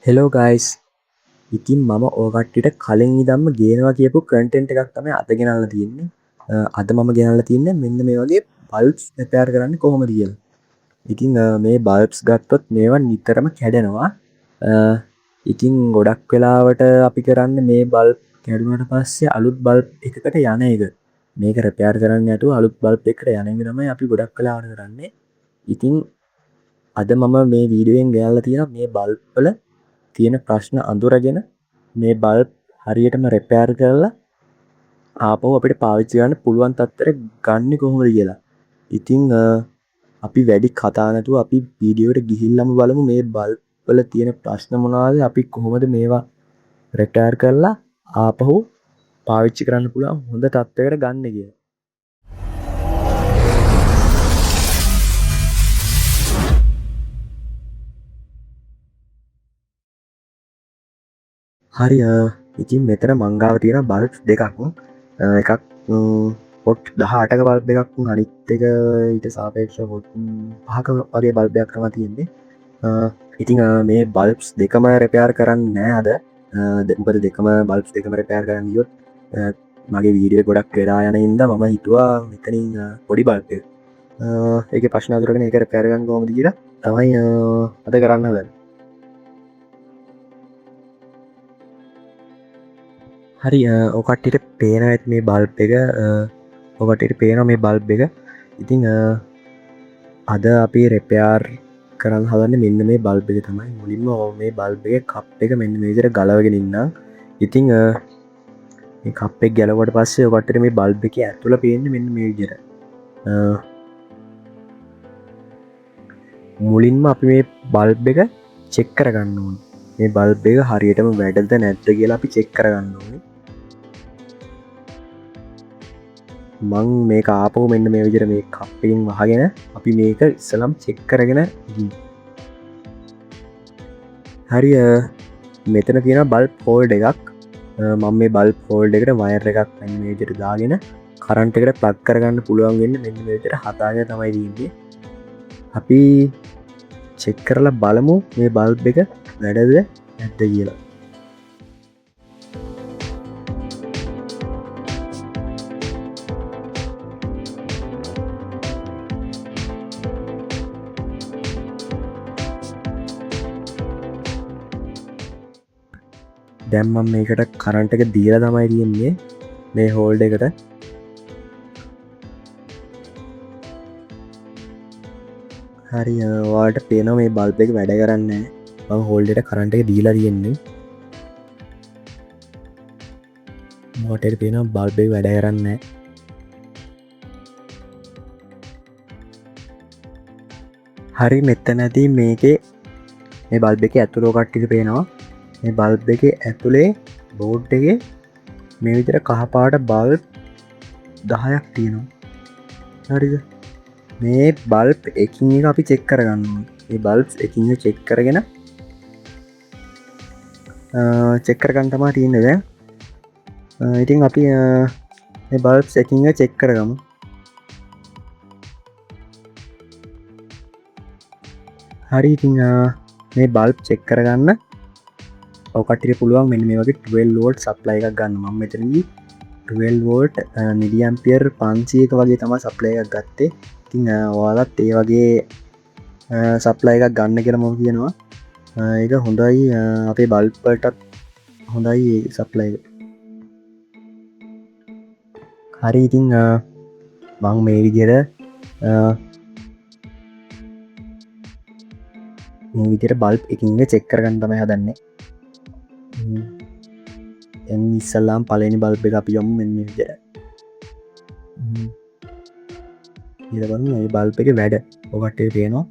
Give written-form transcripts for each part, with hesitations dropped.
Hello guys ඉතින් මම ඕකට්ටිට කලින් ඉදම්ම ගේනවා කියපු කටෙන්ට් එකක් තමයි අද ගෙනල්ලා තියෙන්නේ. අද මම ගෙනල්ලා තින්නේ මෙන්න මේ වගේ බල්බ්ස් රිපෙයාර් කරන්නේ කොහොමද කියලා. ඉතින් මේ බල්බ්ස් ගත්තොත් මේවා නිතරම කැඩෙනවා. ඉතින් ගොඩක් වෙලාවට අපි කරන්නේ මේ බල්බ් කැඩුනට පස්සේ අලුත් බල්බ් එකකට යන එක. මේක රිපෙයාර් කරන්න නැතුව අලුත් බල්බ් එකකට යන එක තමයි අපි ගොඩක් වෙලාවට කරන්නේ. ඉතින් අද මම මේ වීඩියෝෙන් ගෙනල්ලා තියෙනවා මේ බල්බ් වල තියෙන ප්‍රශ්න අඳුරගෙන මේ බල්බ් හරියටම රිපෙයාර් කරලා ආපහු අපිට පාවිච්චි කරන්න පුළුවන් තත්ත්වයට ගන්නේ කොහොමද කියලා. ඉතින් අපි වැඩි කතා නැතුව අපි වීඩියෝවට ගිහිල්ලාම බලමු මේ බල්බ් වල තියෙන ප්‍රශ්න මොනවද, අපි කොහොමද මේවා රිපෙයාර් කරලා ආපහු පාවිච්චි කරන්න පුළුවන් හොඳ තත්ත්වයකට ගන්න කියලා. හරි ඉතින් මෙතන මංගාව තියෙන බල්බ් දෙකක්. එකක් පොට් 18ක බල්බ් එකක්, අනිත් එක ඊට සාපේක්ෂව පොට් 5ක වගේ බල්බයක් තමයි තියෙන්නේ. ඉතින් මේ බල්බ්ස් දෙකම රිපෙයාර් කරන්නේ නැහැ අද. මොකද දෙකම බල්බ්ස් දෙකම රිපෙයාර් කරන්න ගියොත් මගේ වීඩියෝ ගොඩක් වෙලා යන හින්දා මම හිතුවා මෙතනින් පොඩි බල්බ් එක ඒකේ ප්‍රශ්න අඳුරගෙන ඒක රිපෙයාර් කරන්න කොහොමද කියලා තමයි අද කරන්න හදන්නේ. හරි ඔකට්ටිට පේන ඇත් මේ බල්බ් එක, ඔකටට පේන මේ බල්බ් එක. ඉතිං අද අපි රෙපයාර් කරන්න හදන්න මෙන්න මේ බල්බ් එක තමයි. මුලින්ම මේ බල්බ් එක කප් එක මෙන්න මේ විදිහට ගලවගෙන ඉන්නම්. ඉතිං මේ කප් එක ගැලවට පස්සේ ඔකටට මේ බල්බ් එක ඇතුළ පේන්නේ මෙන්න මේ විදිහට. මුලින්ම අපි මේ බල්බ් එක චෙක් කරගන්න ඕනේ. මේ බල්බ් එක හරියටම වැඩද නැද්ද කියලා අපි චෙක් කරගන්න ඕනේ. මං මේ ආපහු මෙන්න මේ විදිහට මේ කප් එකෙන් වහගෙන අපි මේක ඉස්සලම් චෙක් කරගෙන ඉන්න. හරි මෙතන තියෙන බල්බ් හෝල්ඩ් එකක්. මම මේ බල්බ් හෝල්ඩ් එකට වයර් එකක් මෙන්න මේ විදිහට දාගෙන කරන්ට් එකට ප්ලග් කරගන්න පුළුවන් වෙන්නේ මෙන්න මේ විදිහට හදාගෙන තමයි තියෙන්නේ. අපි චෙක් කරලා බලමු මේ බල්බ් එක වැඩද නැද්ද කියලා. දැන් මම මේකට කරන්ට් එක දීලා තමයි තියෙන්නේ මේ හෝල්ඩ් එකට. හරි ඔයාලට පේනවා මේ බල්බ් එක වැඩ කරන්නේ නැහැ. මම හෝල්ඩ් එකට කරන්ට් එක දීලා තියෙන්නේ. ඔයාලට පේනවා බල්බ් එක වැඩ කරන්නේ නැහැ. හරි මෙතනදී මේකේ මේ බල්බ් එකේ ඇතුළේ කට්ටියට පේනවා මේ බල්බ් එකේ ඇතුලේ බෝඩ් එකේ මේ විදිහට කහ පාට බල්බ් 10ක් තියෙනවා. හරිද? මේ බල්බ් එකින් එක අපි චෙක් කරගන්න ඕනේ. මේ බල්බ්ස් එකින් එක චෙක් කරගෙන චෙක් කරගන්න තමයි තියෙන්නේ දැන්. ඉතින් අපි මේ බල්බ්ස් එකින් එක චෙක් කරගමු. හරි ඉතින් මේ බල්බ් චෙක් කරගන්න ඔකටට පුළුවන් මෙන්න මේ වගේ 12 වෝල්ට් සප්ලයි එකක් ගන්න. මම මෙතනදී 12 වෝල්ට් මිලි ඇම්පියර් 500ක වගේ තමයි සප්ලයි එකක් ගත්තේ. ඉතින් ඔයාලත් ඒ වගේ සප්ලයි එකක් ගන්න කියලා මම කියනවා. ඒක හොඳයි අපේ බල්බ් වලටත් හොඳයි සප්ලයි එක. හරි ඉතින් මම මේ විදිහට බල්බ් එකින් එක චෙක් කරගන්න තමයි හදන්නේ. ඉස්සල්ලාම් පලනි බල්බ එක අපි යොමු මෙන්න විදිහට. ඊළඟට මේ බල්බ් එක වැඩ ඔකටේ පේනවා.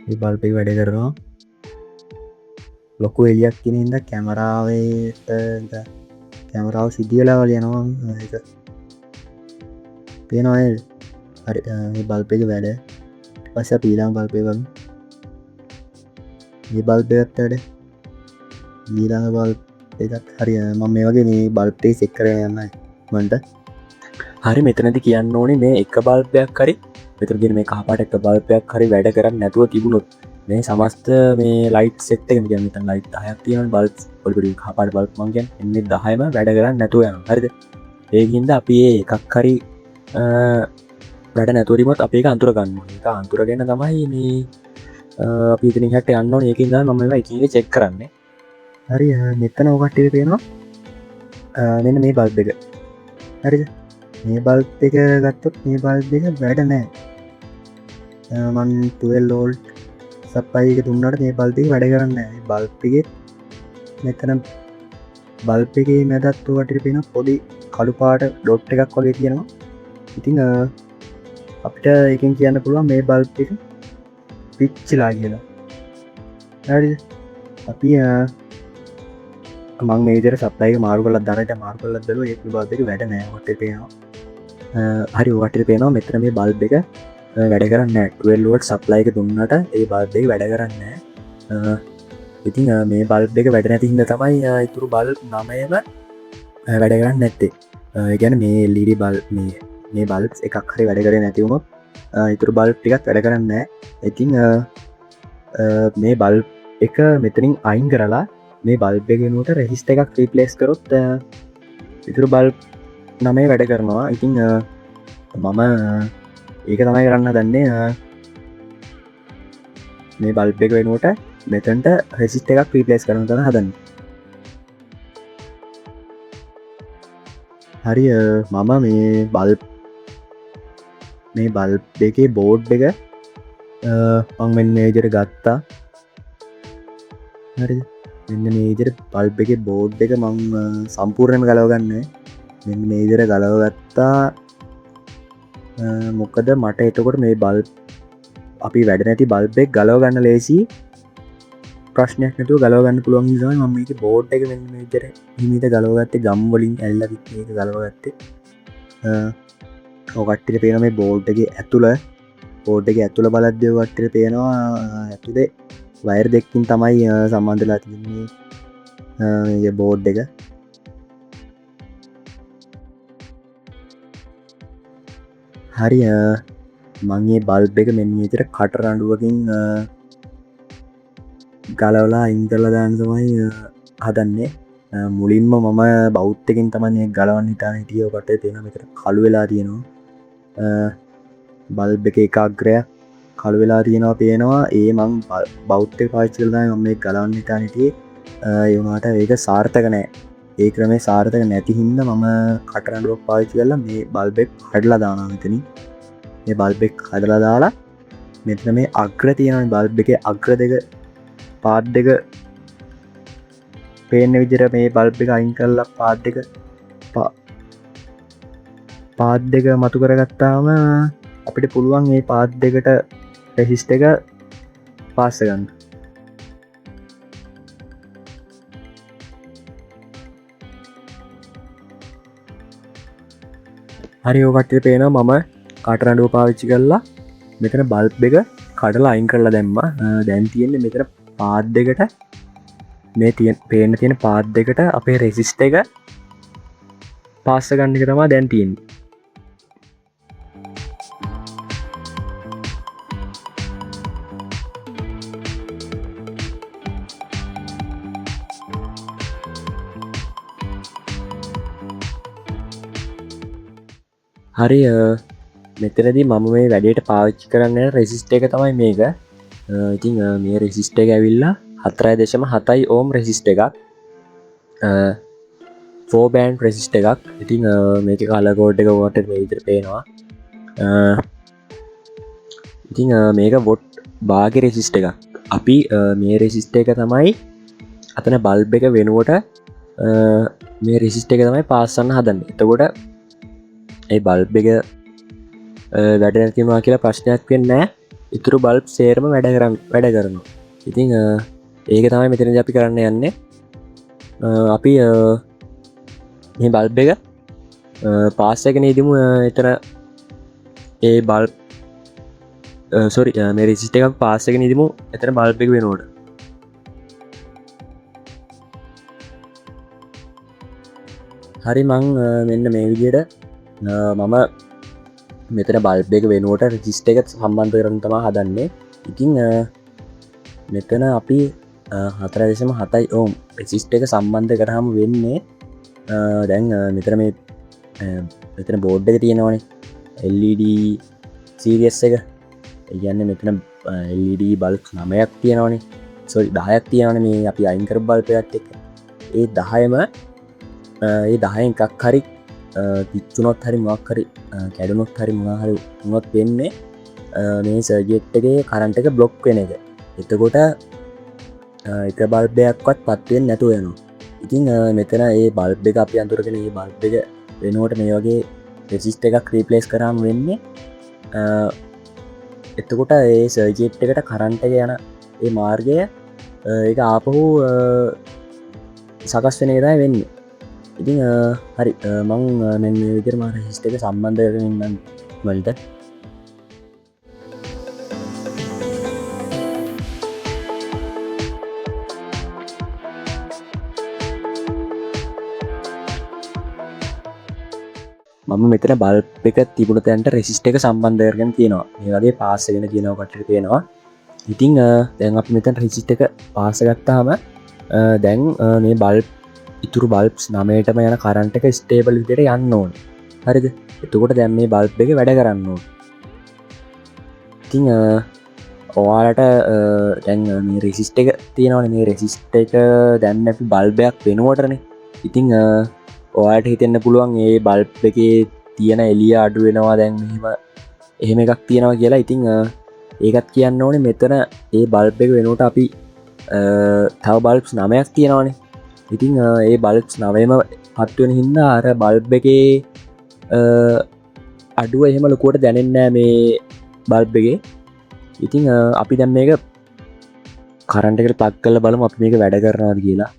මේ බල්බ් එක වැඩ කරනවා. ලොකු එළියක් තියෙන හින්දා කැමරාව සිද්ධ වෙලා වල යනවා. ඒක පේනවා නේද? හරි මේ බල්බ් එක වැඩ. ඊපස්සේ අපි ඊළඟ බල්බ් එක ගමු. මේ බල්බ් එකත් වැඩ. ඊළඟ බල්බ් එකත් හරි මම මේ වගේ මේ බල්බ් එක චෙක් කරගෙන යන්නයි මන්ට. හරි මෙතනදී කියන්න ඕනේ මේ එක බල්බයක් හරි මෙතන තියෙන මේ කහ පාට එක බල්බයක් හරි වැඩ කරන්නේ නැතුව තිබුණොත් මේ සමස්ත මේ ලයිට් සෙට් එක කියන්නේ මෙතන ලයිට් 10ක් තියෙනවා බල්බ් පොඩි කපාට බල්බ් මං කියන්නේ එන්නේ 10ම වැඩ කරන්නේ නැතුව යනවා හරිද ඒකින්ද අපි එකක් හරි වැඩ නැතුවරිමත් අපි එක අන්තුර ගන්න එක අන්තුරගෙන තමයි මේ අපි ඉතින් හැට යන්න ඕනේ ඒකින්ද මම මේවා එක එක චෙක් කරන්නේ හරි මෙතන ඔකට්ටිය පේනවා මෙන්න මේ බල්බ් එක හරිද මේ බල්බ් එක ගත්තොත් මේ බල්බ් එක වැඩ නැහැ මන් 12 වෝල්ට් සප්ලයි එක දුන්නට මේ බල්බ් එක වැඩ කරන්නේ නැහැ බල්බ් එකේ මෙතන බල්බ් එකේ මැදත් ඔකට පේන පොඩි කළු පාට ඩොට් එකක් වගේ තියෙනවා ඉතින් අපිට එකෙන් කියන්න පුළුවන් මේ බල්බ් එක පිච්චිලා කියලා හරිද අපි මං මේ විදිහට සප්ලයි එක මාරු කරලා දරට මාරු කරලා බැලුවා ඒ බල්බ් එක වැඩ නැහැ ඔකට පේනවා හරි ඔකට පේනවා මෙතන මේ බල්බ් එක වැඩ කරන්නේ නැහැ 12 වෝල්ට් සප්ලයි එක දුන්නට ඒ බල්බ් එක වැඩ කරන්නේ නැහැ ඉතින් මේ බල්බ් එක වැඩ නැති හින්දා තමයි ඉතුරු බල්බ් 9ම වැඩ කරන්නේ නැත්තේ ඒ කියන්නේ මේ LED බල්බ් මේ බල්බ්ස් එකක් හරි වැඩ කරේ නැති වුණොත් ඉතුරු බල්බ් ටිකක් වැඩ කරන්නේ නැහැ ඉතින් මේ බල්බ් එක මෙතනින් අයින් කරලා මේ බල්බ් එක වෙනුවට රෙසිස්ටර් එකක් රීප්ලේස් කරොත් ඉතුරු බල්බ් 9 වැඩ කරනවා ඉතින් මම ඒක තමයි කරන්න දන්නේ මේ බල්බ් එක වෙනුවට මෙතන්ට රෙසිස්ටර් එකක් රීප්ලේස් කරන්න තමයි හදන්නේ හරි මම මේ බල්බ් එකේ බෝඩ් එක මං මෙන්න මේ විදිහට ගත්තා හරිද මෙන්න මේ විදිහට බල්බ් එකේ බෝඩ් එක මං සම්පූර්ණයෙන්ම ගලව ගන්නෑ මෙන්න මේ විදිහට ගලව ගත්තා මොකද මට එතකොට මේ බල්බ් අපි වැඩ නැති බල්බ් එක ගලව ගන්න ලේසි ප්‍රශ්නයක් නැතුව ගලව ගන්න පුළුවන් නිසා මම මේක බෝඩ් එක මෙන්න මේ විදිහට හිමීට ගලව ගත්තේ ගම් වලින් ඇල්ලලා මේක ගලව ගත්තේ ඔකට්ටියට පේනවා මේ බෝඩ් එකේ ඇතුළ බලද්දී ඔකට්ටියට පේනවා ඇතුලේ වයර් දෙකකින් තමයි සම්බන්ධලා තියෙන්නේ මේ බෝඩ් එක හරි මං මේ බල්බ් එක මෙන්න මේ විදිහට කට රඬුවකින් ගලවලා අයින් කරලා දාන්න තමයි හදන්නේ මුලින්ම මම බෞද්ධකින් තමයි ගලවන්න හිතාන හිටියේ ඔකට තියෙන මෙතන කළු වෙලා තියෙනවා බල්බ් එක ඒකාග්‍රයක් කළු වෙලා තියෙනවා පේනවා ඒ මං බෞද්ධ පාවිච්චි කරලා තමයි මම මේක ගලවන්න හිතාන හිටියේ ඒ වුණාට ඒක සාර්ථක නැහැ ඒ ක්‍රමේ සාර්ථක නැති හින්දා මම කටරඬුවක් පාවිච්චි කරලා මේ බල්බ් එක කඩලා දානවා මෙතනින් මේ බල්බ් එක කඩලා දාලා මෙතන මේ අග්‍ර තියෙන බල්බ් එකේ අග්‍ර දෙක පාත් දෙක පේන විදිහට මේ බල්බ් එක අයින් කරලා පාත් දෙක මතු කරගත්තාම අපිට පුළුවන් මේ පාත් දෙකට රෙසිස්ටර් එක පාස් ගන්න. හරි ඔකට පේනවා මම කටරඬුව පාවිච්චි කරලා මෙතන බල්බ් එක කඩලා අයින් කරලා දැම්මා. දැන් තියෙන්නේ මෙතන පාත් දෙකට මේ පේන්න තියෙන පාත් දෙකට අපේ රෙසිස්ටර් එක පාස් ගන්න එක තමයි දැන් තියෙන්නේ. හරි මෙතනදී මම මේ වැඩේට පාවිච්චි කරන්න රෙසිස්ටර් එක තමයි මේක. ඉතින් මේ රෙසිස්ටර් එක ඇවිල්ලා 4.7 ඕම් රෙසිස්ටර් එකක් 4 බෑන්ඩ් රෙසිස්ටර් එකක්. ඉතින් මේක කලර් කෝඩ් එක ඔයාලට මේ විදිහට පේනවා. ඉතින් මේක වොට් භාගයේ රෙසිස්ටර් එකක්. අපි මේ රෙසිස්ටර් එක තමයි අතන බල්බ් එක වෙනුවට මේ රෙසිස්ටර් එක තමයි පාස් කරන්න හදන්නේ. එතකොට ඒ බල්බ් එක වැඩ නැතිනවා කියලා ප්‍රශ්නයක් වෙන්නේ නැහැ. ඉතුරු බල්බ් සේරම වැඩ කරනවා. ඉතින් ඒක තමයි මෙතනදී අපි කරන්න යන්නේ. අපි මේ බල්බ් එක පාස් එකගෙන ඉදමු. එතන ඒ බල්බ් මේ රෙසිස්ටර් එකක් පාස් එකගෙන ඉදමු. එතන බල්බ් එක වෙනකොට හරි මං මෙන්න මේ විදිහට මම මෙතන බල්බ් එක වෙනුවට රෙසිස්ටර් එක සම්බන්ධ කරන්න තමයි හදන්නේ. ඉතින් මෙතන අපි 4.7 ඕම් රෙසිස්ට එක සම්බන්ධ කරහම වෙන්නේ දැන් මෙතර මේ මෙතන බෝඩ් එක තියෙනවානේ LED සීරියස් එක ඉගන්න මෙතන LED බල්ක් 9ක් තියෙනවානේ සොරි 10ක් තියෙනවන මේ අපි අයිංකර බල්පයත් එක ඒ 10ම ඒ 10 එකක් හරි පිච්චුනොත් හරි මොක් හරි කැඩුනොත් හරි මොහරි උනොත් වෙන්නේ මේ සර්ජෙට්ගේ කරන්ට එක බ්ලොක් වෙන එක එතකොට එක බල්බයක්වත් පත්වෙන් නැතුව යනවා ඉතින් මෙතන ඒ බල්බ් එක අපි අතුරගෙන ඒ බල්බ් එක වෙනුවට මේ වගේ රෙසිස්ට එකක් ක්‍රීපලේස් කරම් වෙන්නේ එතකොට ඒ සර්ජෙට් එකට කරන්ට එක යන ඒ මාර්ගය එක ආපහු සකස් වෙන එකතයි වෙන්න ඉතින් හරි මං මෙ විදිර මාර හිස්ට එක සම්බන්ධ කරන්න වලට මම මෙතන බල්ප් එක තිබුණ තැන්ට රෙසිස්ට එක සම්බන්ධයර්ගෙන් තියෙනවා මේ වගේ පාසගෙන තියෙනව කටට තියෙනවා ඉතිං දැන් අප මෙතැන් රෙසිස්ට එක පාසගත්තාම දැන් මේ බල්ප් ඉතුරු බල්ප්ස් නමයටම යන කරන්ට එක ස්ටේබල් විදියට යන්න ඕන හරිද එතකොට දැම් මේ බල්ප් එක වැඩ කරන්න ඕන ඉතිං ඔයාලට දැන් මේ රෙසිස්ට එක තියෙනවන මේ රෙසිස්ට එක දැන්න අපි බල්බයක් වෙනුවටනේ ඉතිං ඔයාට හිතෙන්න්න පුළුවන් ඒ බල්ප් එක තියෙන එලිය අඩු වෙනවා දැන් එහෙම එකක් තියෙනවා කියලා ඉතිං ඒකත් කියන්න ඕනේ මෙතන ඒ බල්ප් එක වෙනුවට අපි තව බල්ප්ස් 9ක් තියෙනවානේ ඉතිං ඒ බල්ප්ස් 9ම පත්වෙන හින්දා අර බල්බ් එක අඩුව එහෙම ලොකුවට දැනෙන්නෑ මේ බල්බ් එක ඉතිං අපි දැම් මේක කරන්ටකට පක් කල බලම අප මේක වැඩ කරනවාද කියලා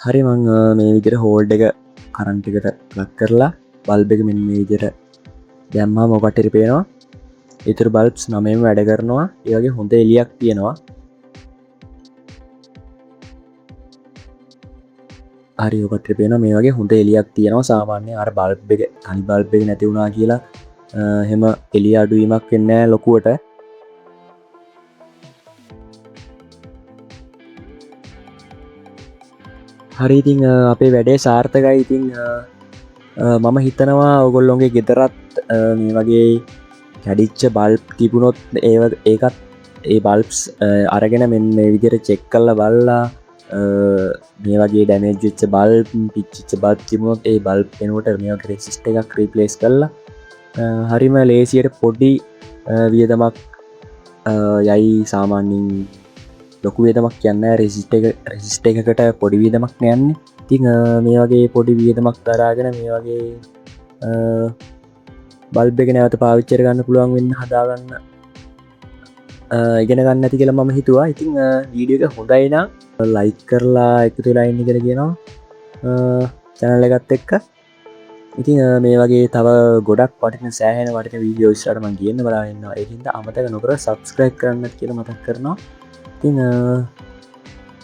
හරි මං මේ විදිර හෝල්ඩ් එක කරන්ටිකට ලක් කරලා බල්බ එක මෙන් මේ විදිර දැම්මා මොකටරි පේනවා ඉතුර බල්බ්ස් 9ම වැඩ කරනවා ඒවගේ හොඳ එලියක් තියෙනවා හරි ඔකට පේන මේ වගේ හොඳ එලියක් තියෙනවා සාමාන්‍ය අර බල්බ් එක තනි බල්බ් එක නැති වුණා කියලා එහෙම එලිය අඩුවීමක් වෙන්නේ නැහැ ලොකුවට හරි ඉතින් අපේ වැඩේ සාර්ථකයි ඉතින් මම හිතනවා ඔගොල්ලොන්ගේ ගෙදරත් මේ වගේ කැඩිච්ච බල්බ් තිබුණොත් ඒකත් ඒ බල්බ්ස් අරගෙන මෙන්න මේ විදිර චෙක් කල්ල බල්ලා මේ වගේ ඩැමේජ්ච්ච බල් පිච්චිච්ච බල් තිබුණොත් ඒ බල් පෙනුවට මේ රෙසිස්ට එකක් ක්‍රීපලේස් කරලා හරිම ලේසියට පොඩි වියදමක් යයි සාමාන්‍යින් ලොකු වියදමක් කියන්න රෙසිස්ට එකකට පොඩි වියදමක් නයන්න තිං මේ වගේ පොඩි වියදමක් දරාගෙන මේ වගේ බල්බ එක නැවත පාවිච්චර ගන්න පුළුවන් වෙන්න හදාගන්න ඉගෙන ගන්න ඇති කියලා මම හිතුවා ඉතිං වීඩියෝ එක හොඳයිනම් ලයික් කරලා එකතු ලයින්න කර කියනවා චැනල්ලගත් එක්ක ඉතින් මේ වගේ තව ගොඩක් පටින සෑහන වටක වීඩියෝ ස්ටම කියන්න බලාන්න එහින්ද අමතක නොකර සබස්ක්‍රයිබ් කරන්න කියල මතක් කරනවා ඉතින්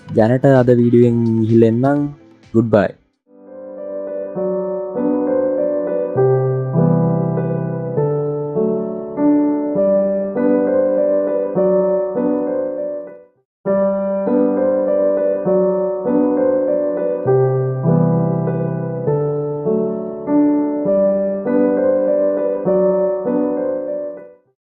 ජනට අද වීඩුවෙන් හිල්ලෙන්නම් ගුඩ්බයි